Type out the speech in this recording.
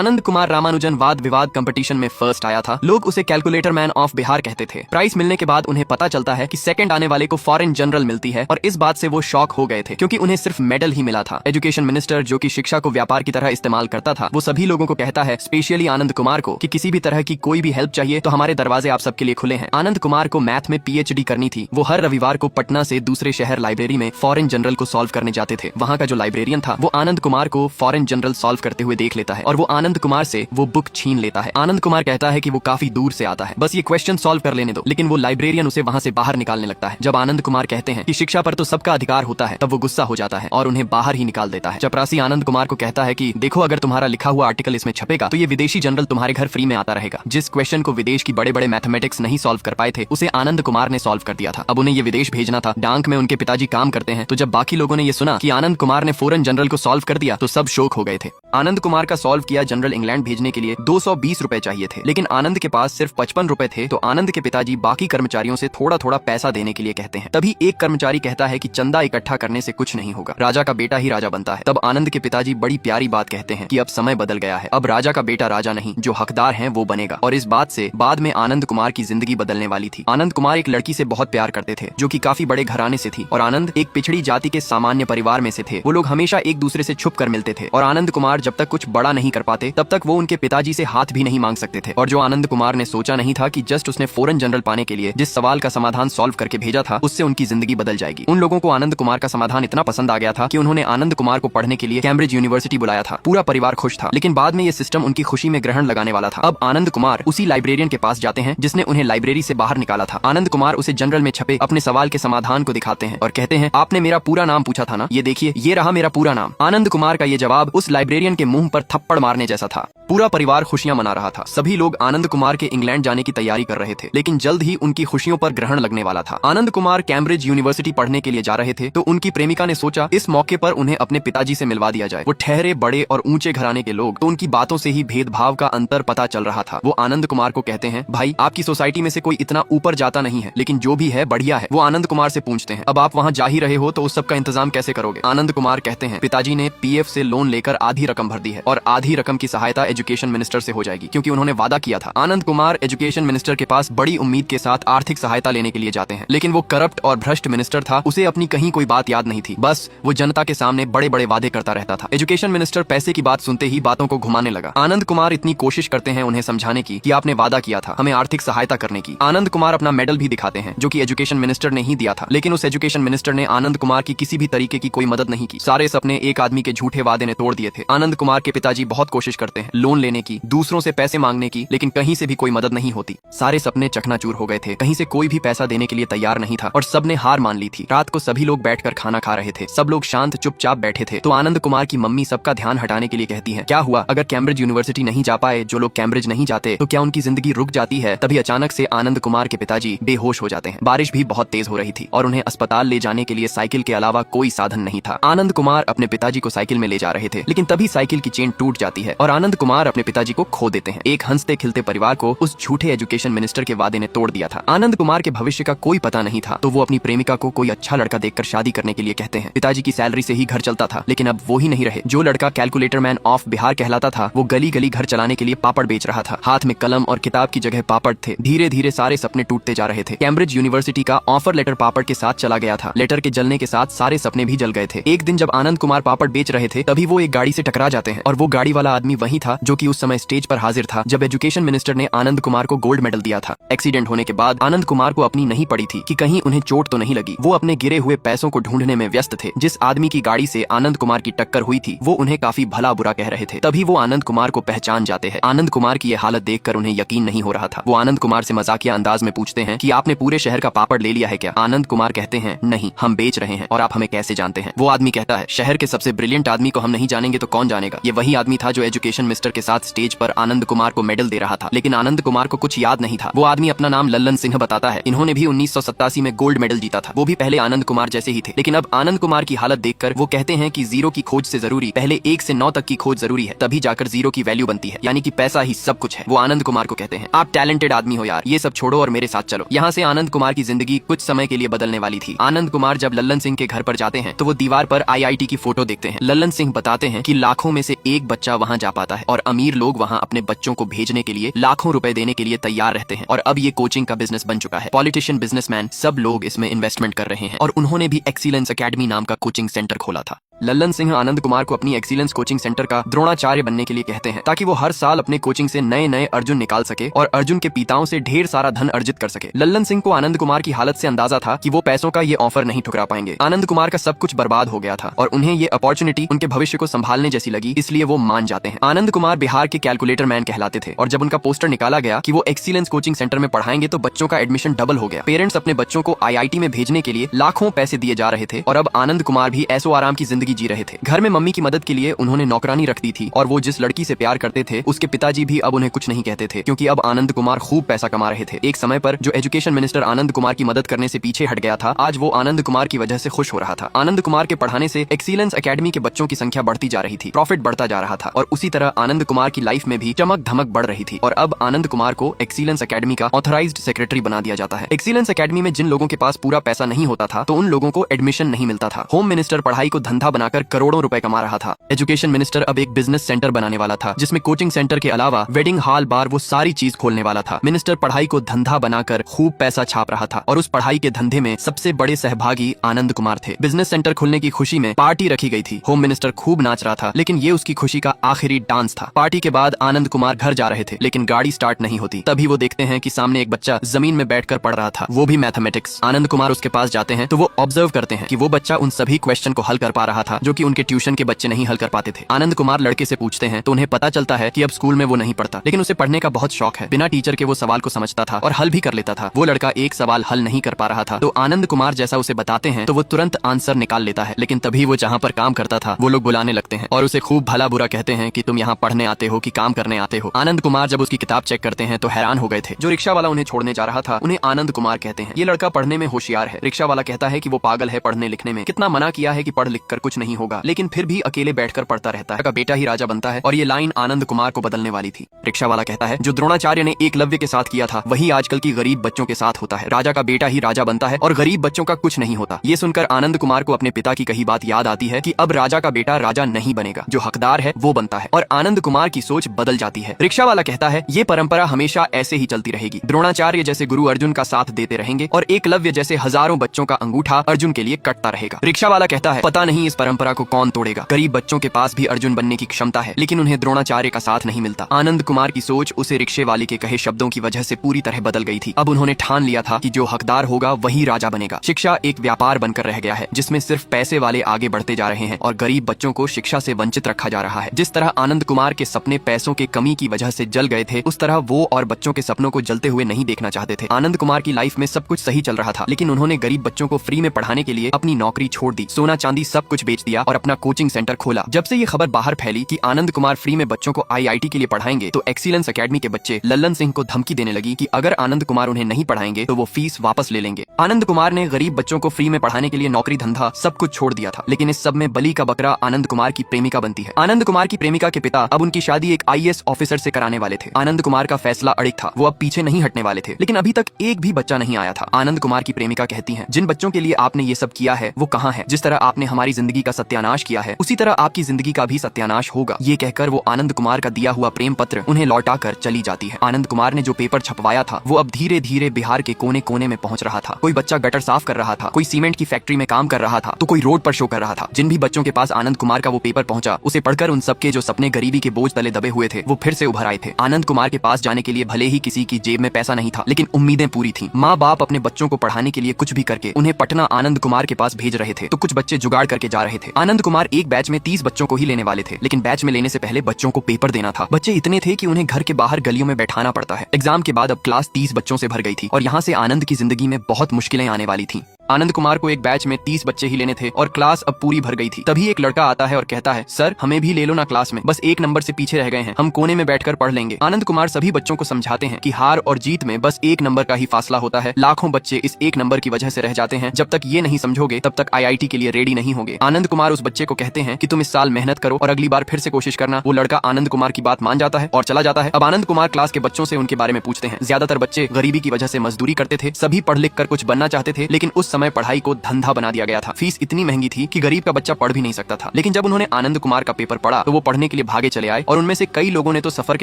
आनंद कुमार रामानुजन वाद विवाद कंपटीशन में फर्स्ट आया था। लोग उसे कैलकुलेटर मैन ऑफ बिहार कहते थे। प्राइज मिलने के बाद उन्हें पता चलता है कि सेकंड आने वाले को फॉरेन जनरल मिलती है और इस बात से वो शॉक हो गए थे क्योंकि उन्हें सिर्फ मेडल ही मिला था। एजुकेशन मिनिस्टर जो कि शिक्षा को व्यापार की तरह इस्तेमाल करता था, वो सभी लोगों को कहता है, स्पेशली आनंद कुमार को, कि किसी भी तरह की कोई भी हेल्प चाहिए तो हमारे दरवाजे आप सबके लिए खुले हैं। आनंद कुमार को मैथ में पीएचडी करनी थी। वो हर रविवार को पटना से दूसरे शहर लाइब्रेरी में फॉरेन जनरल को सॉल्व करने जाते थे। वहाँ का जो लाइब्रेरियन था वो आनंद कुमार को फॉरेन जनरल सॉल्व करते हुए देख लेता है और वो आनंद कुमार से वो बुक छीन लेता है। आनंद कुमार कहता है कि वो काफी दूर से आता है, बस ये क्वेश्चन सॉल्व कर लेने दो, लेकिन वो लाइब्रेरियन उसे वहाँ से बाहर निकालने लगता है। जब आनंद कुमार कहते हैं कि शिक्षा पर तो सबका अधिकार होता है, तब वो गुस्सा हो जाता है और उन्हें बाहर ही निकाल देता है। चपरासी आनंद कुमार को कहता है कि देखो, अगर तुम्हारा लिखा हुआ आर्टिकल इसमें छपेगा तो ये विदेशी जनरल तुम्हारे घर फ्री में आता रहेगा। जिस क्वेश्चन को विदेश की बड़े बड़े मैथमेटिक्स नहीं सॉल्व कर पाए थे, उसे आनंद कुमार ने सॉल्व कर दिया था। अब उन्हें ये विदेश भेजना था। डांक में उनके पिताजी काम करते हैं, तो जब बाकी लोगों ने ये सुना कि आनंद कुमार ने फॉरेन जनरल को सॉल्व कर दिया तो सब शौक हो गए थे। आनंद कुमार का सॉल्व किया जनरल इंग्लैंड भेजने के लिए 220 रुपए चाहिए थे, लेकिन आनंद के पास सिर्फ 55 रुपए थे। तो आनंद के पिताजी बाकी कर्मचारियों से थोड़ा थोड़ा पैसा देने के लिए कहते हैं। तभी एक कर्मचारी कहता है कि चंदा इकट्ठा करने से कुछ नहीं होगा, राजा का बेटा ही राजा बनता है। तब आनंद के पिताजी बड़ी प्यारी बात कहते हैं कि अब समय बदल गया है, अब राजा का बेटा राजा नहीं, जो हकदार है वो बनेगा। और इस बात से बाद में आनंद कुमार की जिंदगी बदलने वाली थी। आनंद कुमार एक लड़की से बहुत प्यार करते थे जो कि काफी बड़े घराने से थी और आनंद एक पिछड़ी जाति के सामान्य परिवार में से थे। वो लोग हमेशा एक दूसरे से छुप कर मिलते थे और आनंद कुमार जब तक कुछ बड़ा नहीं कर पाते तब तक वो उनके पिताजी से हाथ भी नहीं मांग सकते थे। और जो आनंद कुमार ने सोचा नहीं था कि जस्ट उसने फॉरेन जनरल पाने के लिए जिस सवाल का समाधान सॉल्व करके भेजा था, उससे उनकी जिंदगी बदल जाएगी। उन लोगों को आनंद कुमार का समाधान इतना पसंद आ गया था कि उन्होंने आनंद कुमार को पढ़ने के लिए कैम्ब्रिज यूनिवर्सिटी बुलाया था। पूरा परिवार खुश था, लेकिन बाद में ये सिस्टम उनकी खुशी में ग्रहण लगाने वाला था। अब आनंद कुमार उसी लाइब्रेरियन के पास जाते हैं जिसने उन्हें लाइब्रेरी से बाहर निकाला था। आनंद कुमार उसे जनरल में छपे अपने सवाल के समाधान को दिखाते हैं और कहते हैं, आपने मेरा पूरा नाम पूछा था ना, ये देखिए, ये रहा मेरा पूरा नाम। आनंद कुमार का ये जवाब उस लाइब्रेरियन के मुंह पर थप्पड़ मारने जैसा था। पूरा परिवार खुशियां मना रहा था। सभी लोग आनंद कुमार के इंग्लैंड जाने की तैयारी कर रहे थे, लेकिन जल्द ही उनकी खुशियों पर ग्रहण लगने वाला था। आनंद कुमार कैम्ब्रिज यूनिवर्सिटी पढ़ने के लिए जा रहे थे तो उनकी प्रेमिका ने सोचा इस मौके पर उन्हें अपने पिताजी से मिलवा दिया जाए। वो ठहरे बड़े और ऊंचे घराने के लोग, तो उनकी बातों से ही भेदभाव का अंतर पता चल रहा था। वो आनंद कुमार को कहते हैं, भाई, आपकी सोसाइटी में से कोई इतना ऊपर जाता नहीं है, लेकिन जो भी है बढ़िया है। वो आनंद कुमार से पूछते हैं, अब आप वहाँ जा ही रहे हो तो उस सब का इंतजाम कैसे करोगे? आनंद कुमार कहते हैं, पिताजी ने पीएफ से लोन लेकर आधी रकम भर दी है और आधी रकम की सहायता एजुकेशन मिनिस्टर से हो जाएगी, क्योंकि उन्होंने वादा किया था। आनंद कुमार एजुकेशन मिनिस्टर के पास बड़ी उम्मीद के साथ आर्थिक सहायता लेने के लिए जाते हैं, लेकिन वो करप्ट और भ्रष्ट मिनिस्टर था। उसे अपनी कहीं कोई बात याद नहीं थी, बस वो जनता के सामने बड़े बड़े वादे करता रहता था। एजुकेशन मिनिस्टर पैसे की बात सुनते ही बातों को घुमाने लगा। आनंद कुमार इतनी कोशिश करते हैं उन्हें समझाने की कि आपने वादा किया था हमें आर्थिक सहायता करने की। आनंद कुमार अपना मेडल भी दिखाते हैं जो कि एजुकेशन मिनिस्टर ने ही दिया था, लेकिन उस एजुकेशन मिनिस्टर ने आनंद कुमार की किसी भी तरीके की कोई मदद नहीं की। सारे सपने एक आदमी के झूठे वादे ने तोड़ दिए थे। आनंद कुमार के पिताजी बहुत कोशिश करते हैं लोन लेने की, दूसरों से पैसे मांगने की, लेकिन कहीं से भी कोई मदद नहीं होती। सारे सपने चकनाचूर हो गए थे, कहीं से कोई भी पैसा देने के लिए तैयार नहीं था और सबने हार मान ली थी। रात को सभी लोग बैठकर खाना खा रहे थे, सब लोग शांत चुपचाप बैठे थे। तो आनंद कुमार की मम्मी सबका ध्यान हटाने के लिए कहती है, क्या हुआ, अगर कैम्ब्रिज यूनिवर्सिटी नहीं जा पाए, जो लोग कैम्ब्रिज नहीं जाते, तो क्या उनकी जिंदगी रुक जाती है? तभी अचानक से आनंद कुमार के पिताजी बेहोश हो जाते हैं। बारिश भी बहुत तेज हो रही थी और उन्हें अस्पताल ले जाने के लिए साइकिल के अलावा कोई साधन नहीं था। आनंद कुमार अपने पिताजी को साइकिल में ले जा रहे थे, लेकिन तभी साइकिल की चेन टूट जाती है और आनंद कुमार अपने पिताजी को खो देते हैं। एक हंसते खिलते परिवार को उस झूठे एजुकेशन मिनिस्टर के वादे ने तोड़ दिया था। आनंद कुमार के भविष्य का कोई पता नहीं था, तो वो अपनी प्रेमिका को कोई अच्छा लड़का देखकर शादी करने के लिए कहते हैं। पिताजी की सैलरी से ही घर चलता था, लेकिन अब वो ही नहीं रहे। जो लड़का कैलकुलेटर मैन ऑफ बिहार कहलाता था, वो गली गली घर चलाने के लिए पापड़ बेच रहा था। हाथ में कलम और किताब की जगह पापड़ थे। धीरे धीरे सारे सपने टूटते जा रहे थे। कैम्ब्रिज यूनिवर्सिटी का ऑफर लेटर पापड़ के साथ चला गया था। लेटर के जलने के साथ सारे सपने भी जल गए थे। एक दिन जब आनंद कुमार पापड़ बेच रहे थे, तभी वो एक गाड़ी से टकरा जाते हैं और वो गाड़ी वाला आदमी वही था जो कि उस समय स्टेज पर हाजिर था जब एजुकेशन मिनिस्टर ने आनंद कुमार को गोल्ड मेडल दिया था। एक्सीडेंट होने के बाद आनंद कुमार को अपनी नहीं पड़ी थी कि कहीं उन्हें चोट तो नहीं लगी। वो अपने गिरे हुए पैसों को ढूंढने में व्यस्त थे। जिस आदमी की गाड़ी से आनंद कुमार की टक्कर हुई थी, वो उन्हें काफी भला बुरा कह रहे थे। तभी वो आनंद कुमार को पहचान जाते हैं। आनंद कुमार की ये हालत देखकर उन्हें यकीन नहीं हो रहा था। वो आनंद कुमार से मजाकिया अंदाज में पूछते हैं कि आपने पूरे शहर का पापड़ ले लिया है क्या? आनंद कुमार कहते हैं, नहीं, हम बेच रहे हैं और आप हमें कैसे जानते हैं? वो आदमी कहता है, शहर के सबसे ब्रिलियंट आदमी को हम नहीं जानेंगे तो कौन जानेगा? ये वही आदमी था जो एजुकेशन मिनिस्टर के साथ स्टेज पर आनंद कुमार को मेडल दे रहा था, लेकिन आनंद कुमार को कुछ याद नहीं था। वो आदमी अपना नाम लल्लन सिंह बताता है। इन्होंने भी 1987 में गोल्ड मेडल जीता था। वो भी पहले आनंद कुमार जैसे ही थे, लेकिन अब आनंद कुमार की हालत देखकर वो कहते हैं कि 0 की खोज से जरूरी पहले 1 से 9 तक की खोज जरूरी है, तभी जाकर 0 की वैल्यू बनती है, यानी कि पैसा ही सब कुछ है। वो आनंद कुमार को कहते हैं, आप टैलेंटेड आदमी हो यार, ये सब छोड़ो और मेरे साथ चलो। यहाँ से आनंद कुमार की जिंदगी कुछ समय के लिए बदलने वाली थी। आनंद कुमार जब लल्लन सिंह के घर पर जाते हैं तो वो दीवार पर IIT की फोटो देखते हैं। लल्लन सिंह बताते हैं कि लाखों में से एक बच्चा वहाँ जा पाता है और और अमीर लोग वहाँ अपने बच्चों को भेजने के लिए लाखों रुपए देने के लिए तैयार रहते हैं और अब ये कोचिंग का बिजनेस बन चुका है। पॉलिटिशियन, बिजनेसमैन सब लोग इसमें इन्वेस्टमेंट कर रहे हैं और उन्होंने भी एक्सीलेंस एकेडमी नाम का कोचिंग सेंटर खोला था। लल्लन सिंह आनंद कुमार को अपनी एक्सीलेंस कोचिंग सेंटर का द्रोणाचार्य बनने के लिए कहते हैं ताकि वो हर साल अपने कोचिंग से नए नए अर्जुन निकाल सके और अर्जुन के पिताओं से ढेर सारा धन अर्जित कर सके। लल्लन सिंह को आनंद कुमार की हालत से अंदाजा था कि वो पैसों का ये ऑफर नहीं ठुकरा पाएंगे। आनंद कुमार का सब कुछ बर्बाद हो गया था और उन्हें ये अपॉर्चुनिटी उनके भविष्य को संभालने जैसी लगी, इसलिए वो मान जाते हैं। आनंद कुमार बिहार के कैलकुलेटर मैन कहलाते थे और जब उनका पोस्टर निकाला गया कि वो एक्सीलेंस कोचिंग सेंटर में पढ़ाएंगे तो बच्चों का एडमिशन डबल हो गया। पेरेंट्स अपने बच्चों को IIT में भेजने के लिए लाखों पैसे दिए जा रहे थे और अब आनंद कुमार भी ऐसो आराम की जिंदगी जी रहे थे। घर में मम्मी की मदद के लिए उन्होंने नौकरानी रख दी थी और वो जिस लड़की से प्यार करते थे उसके पिताजी भी अब उन्हें कुछ नहीं कहते थे क्योंकि अब आनंद कुमार खूब पैसा कमा रहे थे। एक समय पर जो एजुकेशन मिनिस्टर आनंद कुमार की मदद करने से पीछे हट गया था, आज वो आनंद कुमार की वजह से खुश हो रहा था। आनंद कुमार के पढ़ाने से एक्सीलेंस एकेडमी के बच्चों की संख्या बढ़ती जा रही थी, प्रॉफिट बढ़ता जा रहा था और उसी तरह आनंद कुमार की लाइफ में भी चमक धमक बढ़ रही थी और अब आनंद कुमार को एक्सीलेंस एकेडमी का ऑथराइज्ड सेक्रेटरी बना दिया जाता है। एक्सीलेंस एकेडमी में जिन लोगों के पास पूरा पैसा नहीं होता था तो उन लोगों को एडमिशन नहीं मिलता था। होम मिनिस्टर पढ़ाई को धंधा बनाकर करोड़ों रुपए कमा रहा था। एजुकेशन मिनिस्टर अब एक बिजनेस सेंटर बनाने वाला था जिसमें कोचिंग सेंटर के अलावा वेडिंग हॉल, बार, वो सारी चीज खोलने वाला था। मिनिस्टर पढ़ाई को धंधा बनाकर खूब पैसा छाप रहा था और उस पढ़ाई के धंधे में सबसे बड़े सहभागी आनंद कुमार थे। बिजनेस सेंटर खुलने की खुशी में पार्टी रखी गई थी। होम मिनिस्टर खूब नाच रहा था लेकिन ये उसकी खुशी का आखिरी डांस था। पार्टी के बाद आनंद कुमार घर जा रहे थे लेकिन गाड़ी स्टार्ट नहीं होती। तभी वो देखते हैं कि सामने एक बच्चा जमीन में बैठकर पढ़ रहा था, वो भी मैथमेटिक्स। आनंद कुमार उसके पास जाते हैं तो वो ऑब्जर्व करते हैं कि वो बच्चा उन सभी क्वेश्चन को हल कर पा रहा था जो कि उनके ट्यूशन के बच्चे नहीं हल कर पाते थे। आनंद कुमार लड़के से पूछते हैं तो उन्हें पता चलता है कि अब स्कूल में वो नहीं पढ़ता लेकिन उसे पढ़ने का बहुत शौक है। बिना टीचर के वो सवाल को समझता था और हल भी कर लेता था। वो लड़का एक सवाल हल नहीं कर पा रहा था तो आनंद कुमार जैसा उसे बताते हैं तो वो तुरंत आंसर निकाल लेता है। लेकिन तभी वो जहाँ पर काम करता था वो लोग बुलाने लगते हैं और उसे खूब भला बुरा कहते हैं कि तुम यहाँ पढ़ने आते हो कि काम करने आते हो। आनंद कुमार जब उसकी किताब चेक करते हैं तो हैरान हो गए थे। जो रिक्शा वाला उन्हें छोड़ने जा रहा था उन्हें आनंद कुमार कहते हैं, ये लड़का पढ़ने में होशियार है। रिक्शा वाला कहता है कि वो पागल है पढ़ने लिखने में, कितना मना किया है कि पढ़ लिख कर कुछ नहीं होगा लेकिन फिर भी अकेले बैठकर पढ़ता रहता है। बेटा ही राजा बनता है और ये लाइन आनंद कुमार को बदलने वाली थी। रिक्शा वाला कहता है जो द्रोणाचार्य ने एकलव्य के साथ किया था वही आजकल की गरीब बच्चों के साथ होता है। राजा का बेटा ही राजा बनता है और गरीब बच्चों का कुछ नहीं होता। ये सुनकर आनंद कुमार को अपने पिता की कही बात याद आती है कि अब राजा का बेटा राजा नहीं बनेगा, जो हकदार है वो बनता है और आनंद कुमार की सोच बदल जाती है। रिक्शा वाला कहता है ये परंपरा हमेशा ऐसे ही चलती रहेगी। द्रोणाचार्य जैसे गुरु अर्जुन का साथ देते रहेंगे और एकलव्य जैसे हजारों बच्चों का अंगूठा अर्जुन के लिए कटता रहेगा। रिक्शा वाला कहता है पता नहीं इस परंपरा को कौन तोड़ेगा। गरीब बच्चों के पास भी अर्जुन बनने की क्षमता है लेकिन उन्हें द्रोणाचार्य का साथ नहीं मिलता। आनंद कुमार की सोच उसे रिक्शे वाले के कहे शब्दों की वजह से पूरी तरह बदल गई थी। अब उन्होंने ठान लिया था कि जो हकदार होगा वही राजा बनेगा। शिक्षा एक व्यापार बनकर रह गया है जिसमें सिर्फ पैसे वाले आगे बढ़ते जा रहे हैं और गरीब बच्चों को शिक्षा से वंचित रखा जा रहा है। जिस तरह आनंद कुमार के सपने पैसों के कमी की वजह से जल गए थे उस तरह वो और बच्चों के सपनों को जलते हुए नहीं देखना चाहते थे। आनंद कुमार की लाइफ में सब कुछ सही चल रहा था लेकिन उन्होंने गरीब बच्चों को फ्री में पढ़ाने के लिए अपनी नौकरी छोड़ दी, सोना चांदी सब कुछ बेच दिया और अपना कोचिंग सेंटर खोला। जब से ये खबर बाहर फैली कि आनंद कुमार फ्री में बच्चों को IIT के लिए पढ़ाएंगे तो एक्सीलेंस एकेडमी के बच्चे लल्लन सिंह को धमकी देने लगी कि अगर आनंद कुमार उन्हें नहीं पढ़ाएंगे तो वो फीस वापस ले लेंगे। आनंद कुमार ने गरीब बच्चों को फ्री में पढ़ाने के लिए नौकरी धंधा सब कुछ छोड़ दिया था लेकिन इस सब में बली का बकरा आनंद कुमार की प्रेमिका बनती है। आनंद कुमार की प्रेमिका के पिता अब उनकी शादी एक IAS ऑफिसर से कराने वाले थे। आनंद कुमार का फैसला अड़िग था, वो अब पीछे नहीं हटने वाले थे लेकिन अभी तक एक भी बच्चा नहीं आया था। आनंद कुमार की प्रेमिका कहती है जिन बच्चों के लिए आपने ये सब किया है वो कहाँ है? जिस तरह आपने हमारी जिंदगी का सत्यानाश किया है उसी तरह आपकी जिंदगी का भी सत्यानाश होगा। ये कहकर वो आनंद कुमार का दिया हुआ प्रेम पत्र उन्हें लौटा कर चली जाती है। आनंद कुमार ने जो पेपर छपवाया था वो अब धीरे धीरे बिहार के कोने कोने में पहुंच रहा था। कोई बच्चा गटर साफ कर रहा था, कोई सीमेंट की फैक्ट्री में काम कर रहा था तो कोई रोड पर शो कर रहा था। जिन भी बच्चों के पास आनंद कुमार का वो पेपर पहुंचा उसे पढ़कर उन सबके जो सपने गरीबी के बोझ तले दबे हुए थे वो फिर से उभर आए थे। आनंद कुमार के पास जाने के लिए भले ही किसी की जेब में पैसा नहीं था लेकिन उम्मीदें पूरी थी। माँ बाप अपने बच्चों को पढ़ाने के लिए कुछ भी करके उन्हें पटना आनंद कुमार के पास भेज रहे थे तो कुछ बच्चे जुगाड़ करके जा रहे थे। आनंद कुमार एक बैच में 30 बच्चों को ही लेने वाले थे लेकिन बैच में लेने से पहले बच्चों को पेपर देना था। बच्चे इतने थे कि उन्हें घर के बाहर गलियों में बैठाना पड़ता है। एग्जाम के बाद अब क्लास 30 बच्चों से भर गई थी और यहाँ से आनंद की जिंदगी में बहुत मुश्किलें आने वाली थी। आनंद कुमार को एक बैच में 30 बच्चे ही लेने थे और क्लास अब पूरी भर गई थी। तभी एक लड़का आता है और कहता है सर हमें भी ले लो ना क्लास में, बस एक नंबर से पीछे रह गए हैं, हम कोने में बैठकर पढ़ लेंगे। आनंद कुमार सभी बच्चों को समझाते हैं कि हार और जीत में बस एक नंबर का ही फासला होता है, लाखों बच्चे इस एक नंबर की वजह से रह जाते हैं। जब तक ये नहीं समझोगे तब तक IIT के लिए रेडी नहीं होगे। आनंद कुमार उस बच्चे को कहते हैं कि तुम इस साल मेहनत करो और अगली बार फिर से कोशिश करना। वो लड़का आनंद कुमार की बात मान जाता है और चला जाता है। अब आनंद कुमार क्लास के बच्चों से उनके बारे में पूछते हैं। ज्यादातर बच्चे गरीबी की वजह से मजदूरी करते थे, सभी पढ़ लिख कर कुछ बनना चाहते थे लेकिन उस समय समय पढ़ाई को धंधा बना दिया गया था। फीस इतनी महंगी थी कि गरीब का बच्चा पढ़ भी नहीं सकता था। लेकिन जब उन्होंने आनंद कुमार का पेपर पढ़ा तो वो पढ़ने के लिए भागे चले आए और उनमें से कई लोगों ने तो सफर